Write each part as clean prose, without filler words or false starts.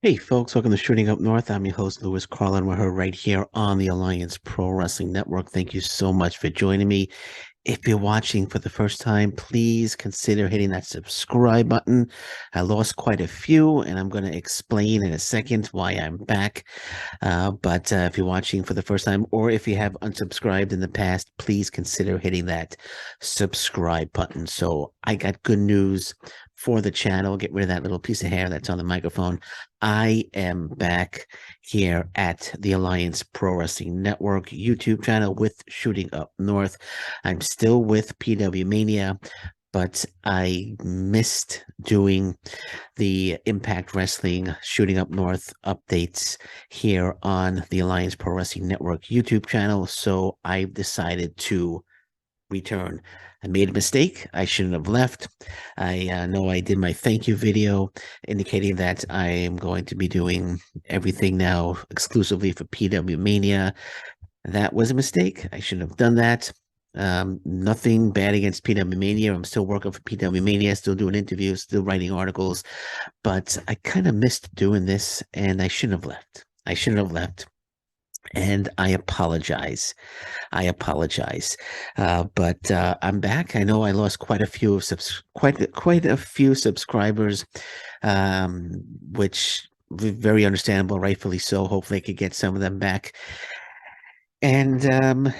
Hey folks, welcome to Shooting Up North. I'm your host, Lewis Carlin. We're here right here on the Alliance Pro Wrestling Network. Thank you so much for joining me. If you're watching for the first time, please consider hitting that subscribe button. I lost quite a few, and I'm going to explain in a second why I'm back. But if you're watching for the first time, or if you have unsubscribed in the past, please consider hitting that subscribe button. So I got good news for the channel. Get rid of that little piece of hair that's on the microphone. I am back here at the Alliance Pro Wrestling Network YouTube channel with Shooting Up North. I'm still with PW Mania, but I missed doing the Impact Wrestling Shooting Up North updates here on the Alliance Pro Wrestling Network YouTube channel. So I've decided to return. I made a mistake. I shouldn't have left. I know I did my thank you video indicating that I am going to be doing everything now exclusively for PW Mania. That was a mistake. I shouldn't have done that. Nothing bad against PW Mania. I'm still working for PW Mania, still doing interviews, still writing articles, but I kind of missed doing this and I shouldn't have left. I shouldn't have left. And I apologize. I apologize. But I'm back. I know I lost quite a few subscribers, which very understandable, rightfully so. Hopefully, I could get some of them back. And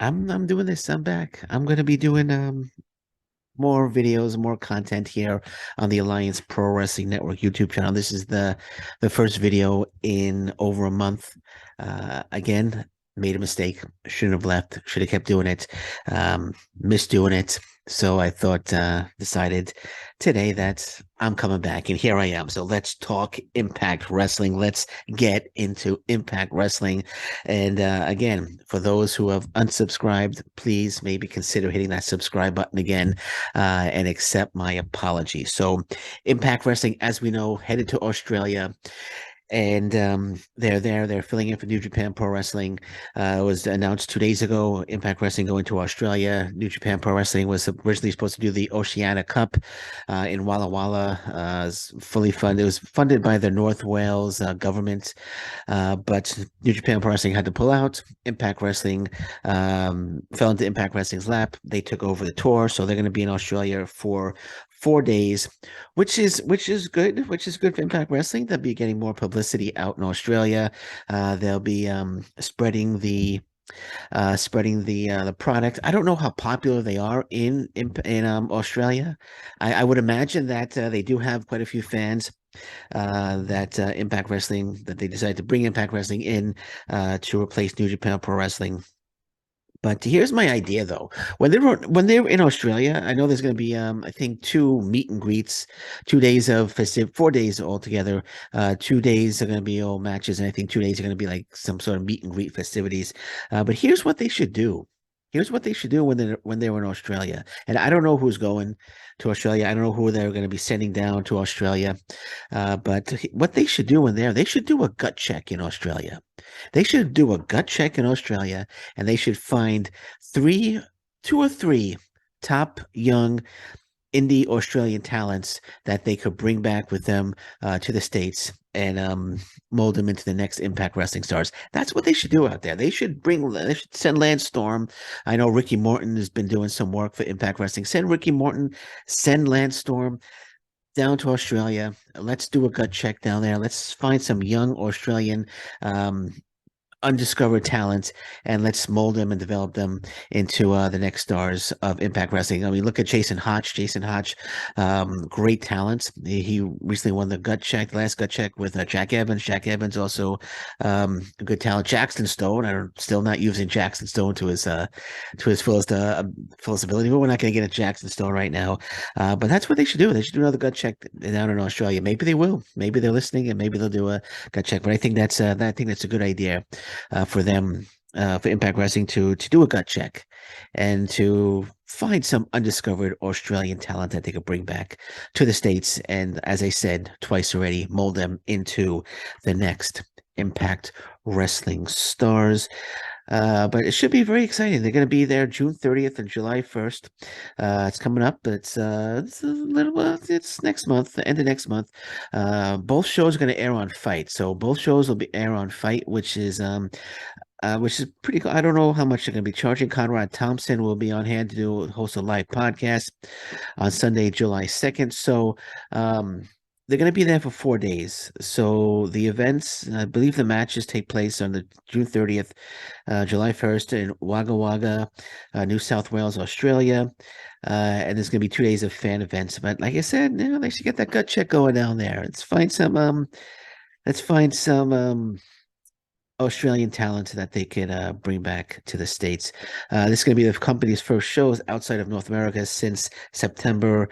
I'm doing this. I'm back. I'm gonna be doing more videos, more content here on the Alliance Pro Wrestling Network YouTube channel. This is the first video in over a month. Again, made a mistake. Shouldn't have left. Should have kept doing it. Missed doing it. So I thought, decided today that I'm coming back, and here I am. So let's talk Impact Wrestling. Let's get into Impact Wrestling. And again, for those who have unsubscribed, please maybe consider hitting that subscribe button again and accept my apology. So, Impact Wrestling, as we know, headed to Australia, and they're there. They're filling in for New Japan Pro Wrestling. It was announced 2 days ago. Impact Wrestling going to Australia. New Japan Pro Wrestling was originally supposed to do the Oceania Cup in Walla Walla. Fully funded. It was funded by the North Wales government, but New Japan Pro Wrestling had to pull out. Impact Wrestling fell into Impact Wrestling's lap. They took over the tour, so they're going to be in Australia for 4 days, which is good for Impact Wrestling. They'll be getting more publicity out in Australia. They'll be spreading the product. I don't know how popular they are in Australia. I would imagine that they do have quite a few fans. That Impact Wrestling, that they decided to bring Impact Wrestling in to replace New Japan Pro Wrestling. But here's my idea, though. When they're in Australia, I know there's going to be I think two meet and greets, 2 days of festive, 4 days altogether. 2 days are going to be all matches, and I think 2 days are going to be like some sort of meet and greet festivities. But here's what they should do. Here's what they should do when they're in Australia. And I don't know who's going to Australia. I don't know who they're going to be sending down to Australia. But what they should do when they should do a gut check in Australia. They should do a gut check in Australia, and they should find two or three top young indie Australian talents that they could bring back with them to the States and mold them into the next Impact Wrestling stars. That's what they should do out there. They should send Lance Storm. I know Ricky Morton has been doing some work for Impact Wrestling. Send Ricky Morton, send Lance Storm down to Australia. Let's do a gut check down there. Let's find some young Australian undiscovered talent, and let's mold them and develop them into the next stars of Impact Wrestling. I mean, look at Jason Hotch. Jason Hotch, great talent. He recently won the last gut check with Jack Evans. Jack Evans also a good talent. Jackson Stone. I'm still not using Jackson Stone to his fullest ability, but we're not going to get a Jackson Stone right now. But that's what they should do. They should do another gut check down in Australia. Maybe they will. Maybe they're listening, and maybe they'll do a gut check. But I think that's a good idea for them, for Impact Wrestling to do a gut check and to find some undiscovered Australian talent that they could bring back to the States. And as I said twice already, mold them into the next Impact Wrestling stars. But it should be very exciting. They're going to be there June 30th and July 1st. It's coming up. It's a little it's next month, the end of next month. Both shows are going to air on Fight. So both shows will be air on Fight, which is pretty cool. I don't know how much they're going to be charging. Conrad Thompson will be on hand to host a live podcast on Sunday, July 2nd. So they're going to be there for 4 days. So the events, I believe the matches take place on the June 30th, July 1st in Wagga Wagga, New South Wales, Australia. And there's going to be 2 days of fan events. But like I said, they should get that gut check going down there. Let's find some Australian talent that they could bring back to the States. This is going to be the company's first shows outside of North America since September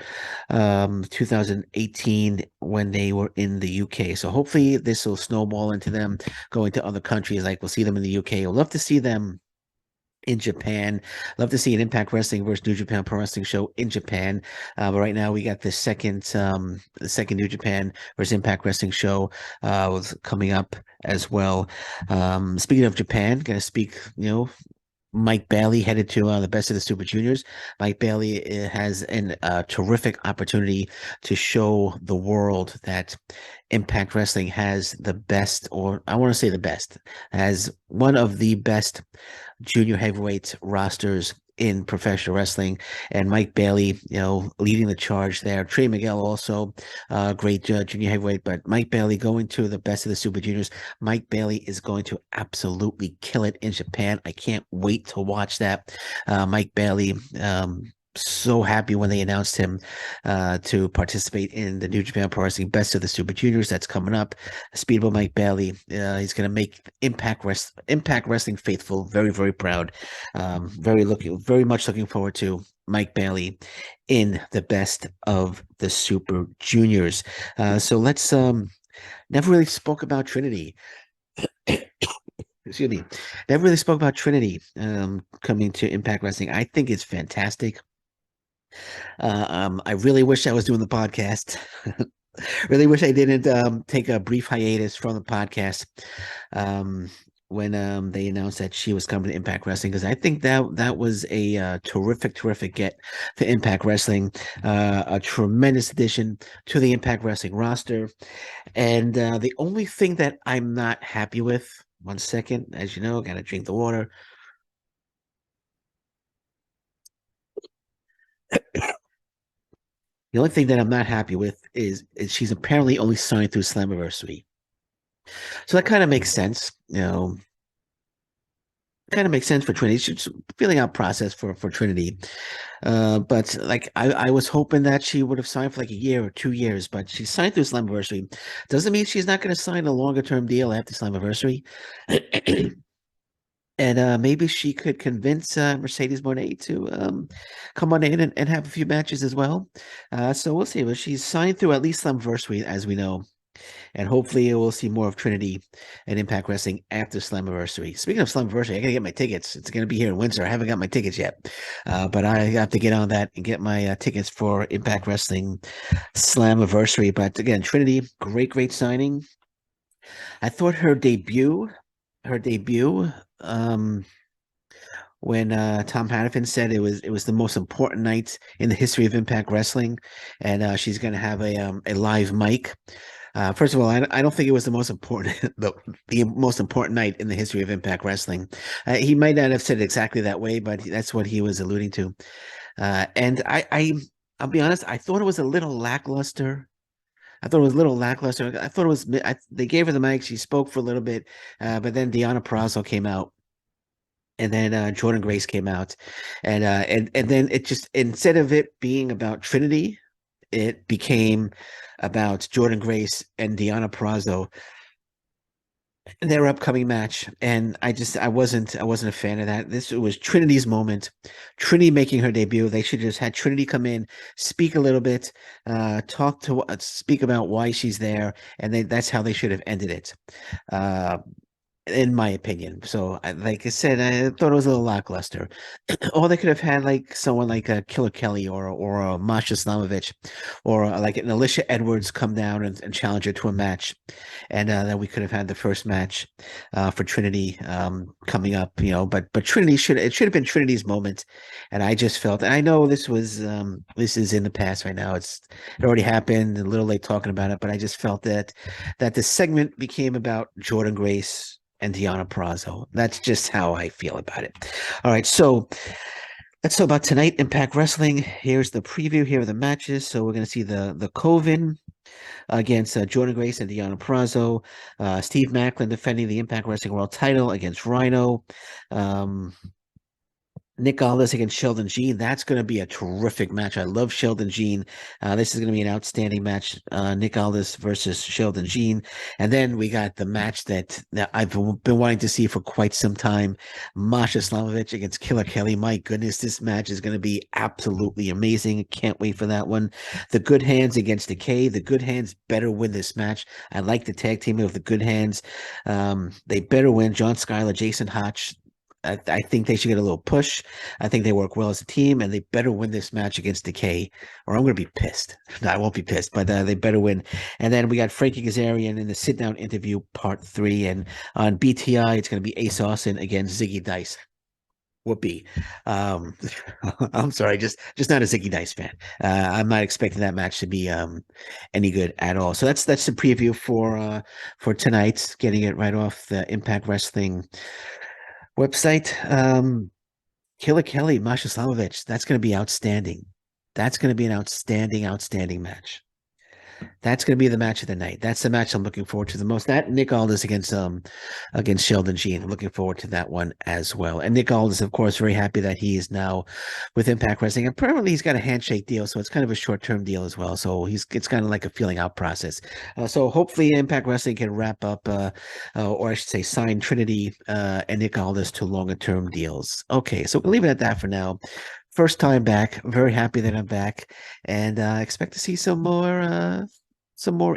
2018 when they were in the UK. So hopefully this will snowball into them going to other countries. Like we'll see them in the UK. We'll love to see them in Japan. Love to see an Impact Wrestling versus New Japan Pro Wrestling show in Japan. But right now we got the second New Japan versus Impact Wrestling show was coming up as well. Speaking of Japan, gonna speak, Mike Bailey headed to the Best of the Super Juniors. Mike Bailey has an terrific opportunity to show the world that Impact Wrestling has the best, or I want to say the best, has one of the best junior heavyweight rosters in professional wrestling, and Mike Bailey, leading the charge there. Trey Miguel also, great junior heavyweight, but Mike Bailey going to the Best of the Super Juniors. Mike Bailey is going to absolutely kill it in Japan. I can't wait to watch that. Mike Bailey, so happy when they announced him to participate in the New Japan Pro Wrestling Best of the Super Juniors. That's coming up. Speedball Mike Bailey, he's going to make Impact Wrestling faithful very, very proud. Very much looking forward to Mike Bailey in the Best of the Super Juniors. So let's never really spoke about Trinity. Excuse me. Never really spoke about Trinity coming to Impact Wrestling. I think it's fantastic. I really wish I was doing the podcast. Really wish I didn't take a brief hiatus from the podcast when they announced that she was coming to Impact Wrestling, because I think that was a terrific get for Impact Wrestling, a tremendous addition to the Impact Wrestling roster. And the only thing that I'm not happy with, one second, as you know, gotta drink the water. The only thing that I'm not happy with is she's apparently only signed through Slammiversary. So that kind of makes sense, kind of makes sense for Trinity. It's feeling out process for Trinity. But like I was hoping that she would have signed for like a year or 2 years, but she signed through Slammiversary. Doesn't mean she's not going to sign a longer term deal after Slammiversary. And maybe she could convince Mercedes Moné to come on in and have a few matches as well. So we'll see. But she's signed through at least Slammiversary, as we know. And hopefully we'll see more of Trinity and Impact Wrestling after Slammiversary. Speaking of Slammiversary, I gotta get my tickets. It's gonna be here in Windsor. I haven't got my tickets yet, but I have to get on that and get my tickets for Impact Wrestling Slammiversary. But again, Trinity, great signing. I thought her debut, when Tom Hannafin said it was the most important night in the history of Impact Wrestling, and she's going to have a live mic. First of all, I don't think it was the most important the most important night in the history of Impact Wrestling. He might not have said it exactly that way, but that's what he was alluding to. And I'll be honest, I thought it was a little lackluster. I thought it was a little lackluster. I thought it was. They gave her the mic. She spoke for a little bit, but then Deonna Purrazzo came out, and then Jordan Grace came out, and then it just, instead of it being about Trinity, it became about Jordan Grace and Deonna Purrazzo and their upcoming match. And I wasn't a fan of that. This was Trinity's moment. Trinity making her debut. They should just had Trinity come in, speak a little bit, speak about why she's there, and that's how they should have ended it. Uh, in my opinion. So, like I said, I thought it was a little lackluster. Or they could have had like someone like Killer Kelly or Masha Slamovich or like an Alicia Edwards come down and challenge her to a match, and then we could have had the first match for Trinity coming up. But Trinity should have been Trinity's moment, and I just felt, and I know this is in the past right now. It already happened. A little late talking about it, but I just felt that the segment became about Jordan Grace and Deonna Purrazzo. That's just how I feel about it. All right, so let's talk about tonight, Impact Wrestling. Here's the preview. Here are the matches. So we're going to see the Coven against Jordan Grace and Deonna Purrazzo. Steve Macklin defending the Impact Wrestling World Title against Rhino. Um, Nick Aldis against Sheldon Jean. That's going to be a terrific match. I love Sheldon Jean. This is going to be an outstanding match. Nick Aldis versus Sheldon Jean. And then we got the match that I've been wanting to see for quite some time. Masha Slamovich against Killer Kelly. My goodness, this match is going to be absolutely amazing. Can't wait for that one. The Good Hands against Decay. The Good Hands better win this match. I like the tag team of the Good Hands. They better win. John Skyler, Jason Hotch. I think they should get a little push. I think they work well as a team, and they better win this match against Decay, or I'm going to be pissed. No, I won't be pissed, but they better win. And then we got Frankie Kazarian in the sit-down interview part 3, and on BTI, it's going to be Ace Austin against Ziggy Dice. Whoopee. Um, I'm sorry, just not a Ziggy Dice fan. I'm not expecting that match to be any good at all. So that's the preview for tonight. Getting it right off the Impact Wrestling website. Killer Kelly, Masha Slamovich. That's going to be outstanding. That's going to be an outstanding match. That's going to be the match of the night. That's the match I'm looking forward to the most. That Nick Aldis against Sheldon Jean. I'm looking forward to that one as well. And Nick Aldis, of course, very happy that he is now with Impact Wrestling. Apparently, he's got a handshake deal, so it's kind of a short-term deal as well. So it's kind of like a feeling out process. So hopefully, Impact Wrestling can wrap up, or I should say, sign Trinity and Nick Aldis to longer-term deals. Okay, so we'll leave it at that for now. First time back. Very happy that I'm back, and expect to see some more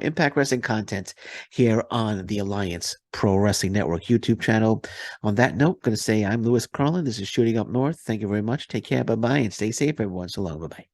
Impact Wrestling content here on the Alliance Pro Wrestling Network YouTube channel. On that note, going to say I'm Lewis Carlin. This is Shooting Up North. Thank you very much. Take care. Bye bye, and stay safe, everyone. So long. Bye bye.